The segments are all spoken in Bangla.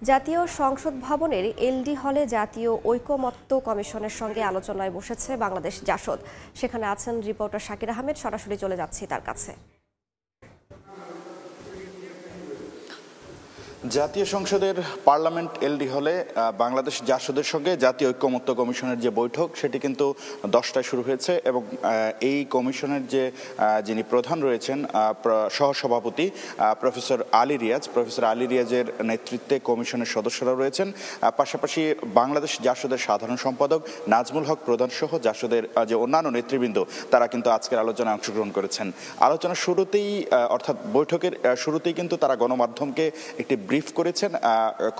জাতীয় সংসদ ভবনের এলডি হলে জাতীয় ঐকমত্য কমিশনের সঙ্গে আলোচনায় বসেছে বাংলাদেশ জাসদ। সেখানে আছেন রিপোর্টার শাকির আহমেদ। সরাসরি চলে যাচ্ছি তার কাছে। জাতীয় সংসদের পার্লামেন্ট এলডি হলে বাংলাদেশ জাসদের সঙ্গে জাতীয় ঐকমত্য কমিশনের যে বৈঠক সেটি কিন্তু 10টায় শুরু হয়েছে এবং এই কমিশনের যিনি প্রধান রয়েছেন সহসভাপতি প্রফেসর আলী রিয়াজের নেতৃত্বে কমিশনের সদস্যরা রয়েছেন। পাশাপাশি বাংলাদেশ জাসদের সাধারণ সম্পাদক নাজমুল হক প্রধান সহ জাসদের যে অন্যান্য নেতৃবৃন্দ তারা কিন্তু আজকের আলোচনায় অংশগ্রহণ করেছেন। আলোচনার শুরুতেই অর্থাৎ বৈঠকের শুরুতেই কিন্তু তারা গণমাধ্যমকে একটি ব্রিফ করেছেন,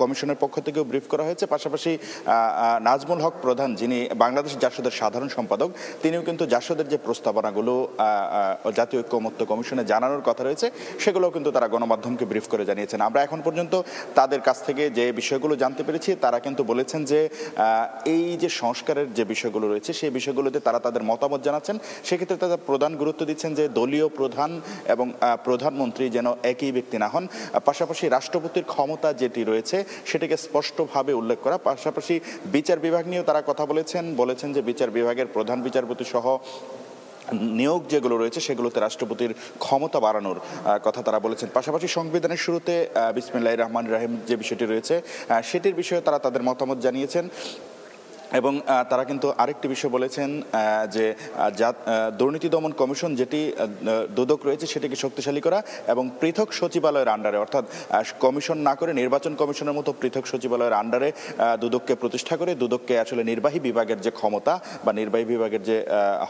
কমিশনের পক্ষ থেকেও ব্রিফ করা হয়েছে। পাশাপাশি নাজমুল হক প্রধান, যিনি বাংলাদেশ জাসদের সাধারণ সম্পাদক, তিনিও কিন্তু জাসদের যে প্রস্তাবনাগুলো জাতীয় ঐকমত্য কমিশনে জানানোর কথা রয়েছে সেগুলোও কিন্তু তারা গণমাধ্যমকে ব্রিফ করে জানিয়েছেন। আমরা এখন পর্যন্ত তাদের কাছ থেকে যে বিষয়গুলো জানতে পেরেছি, তারা কিন্তু বলেছেন যে এই যে সংস্কারের যে বিষয়গুলো রয়েছে সেই বিষয়গুলোতে তারা তাদের মতামত জানাচ্ছেন। সেক্ষেত্রে তারা প্রধান গুরুত্ব দিচ্ছেন যে দলীয় প্রধান এবং প্রধানমন্ত্রী যেন একই ব্যক্তি না হন। পাশাপাশি রাষ্ট্রপতির ক্ষমতা যেটি রয়েছে সেটিকে স্পষ্টভাবে উল্লেখ করা। পাশাপাশি বিচার বিভাগ নিয়েও তারা কথা বলেছেন যে বিচার বিভাগের প্রধান বিচারপতি সহ নিয়োগ যেগুলো রয়েছে সেগুলোতে রাষ্ট্রপতির ক্ষমতা বাড়ানোর কথা তারা বলেছেন। পাশাপাশি সংবিধানের শুরুতে বিসমিল্লাহির রহমানির রহিম যে বিষয়টি রয়েছে সেটির বিষয়ে তারা তাদের মতামত জানিয়েছেন। এবং তারা কিন্তু আরেকটি বিষয় বলেছেন যে দুর্নীতি দমন কমিশন যেটি দুদক রয়েছে সেটিকে শক্তিশালী করা এবং পৃথক সচিবালয়ের আন্ডারে, অর্থাৎ কমিশন না করে নির্বাচন কমিশনের মতো পৃথক সচিবালয়ের আন্ডারে দুদককে প্রতিষ্ঠা করে দুদককে আসলে নির্বাহী বিভাগের যে ক্ষমতা বা নির্বাহী বিভাগের যে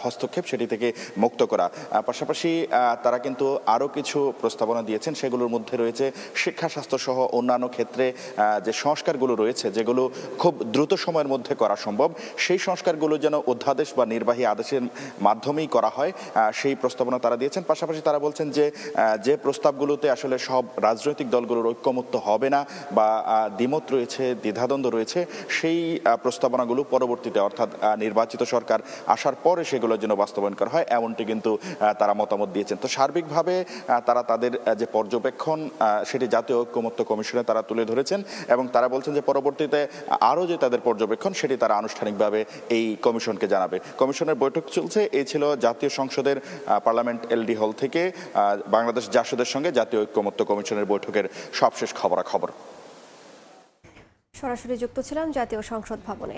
হস্তক্ষেপ সেটি থেকে মুক্ত করা। পাশাপাশি তারা কিন্তু আরও কিছু প্রস্তাবনা দিয়েছেন, সেগুলোর মধ্যে রয়েছে শিক্ষা স্বাস্থ্য সহ অন্যান্য ক্ষেত্রে যে সংস্কারগুলো রয়েছে যেগুলো খুব দ্রুত সময়ের মধ্যে করা সম্ভব, সেই সংস্কারগুলো যেন অধ্যাদেশ বা নির্বাহী আদেশের মাধ্যমেই করা হয় সেই প্রস্তাবনা তারা দিয়েছেন। পাশাপাশি তারা বলছেন যে প্রস্তাবগুলোতে আসলে সব রাজনৈতিক দলগুলোর ঐক্যমত্য হবে না বা দ্বিমত রয়েছে, দ্বিধাদ্বন্দ্ব রয়েছে, সেই প্রস্তাবনাগুলো পরবর্তীতে অর্থাৎ নির্বাচিত সরকার আসার পরে সেগুলো যেন বাস্তবায়ন করা হয়, এমনটি কিন্তু তারা মতামত দিয়েছেন। তো সার্বিকভাবে তারা তাদের যে পর্যবেক্ষণ সেটি জাতীয় ঐকমত্য কমিশনে তারা তুলে ধরেছেন এবং তারা বলছেন যে পরবর্তীতে আরও যে তাদের পর্যবেক্ষণ সেটি তারা আনুষ্ঠানিকভাবে এই কমিশনকে জানাবে। কমিশনের বৈঠক চলছে। এই ছিল জাতীয় সংসদের পার্লামেন্ট এলডি হল থেকে বাংলাদেশ জাসদের সঙ্গে জাতীয় ঐকমত্য কমিশনের বৈঠকের সবশেষ খবরাখবর। সরাসরি যুক্ত ছিলাম জাতীয় সংসদ ভবনে।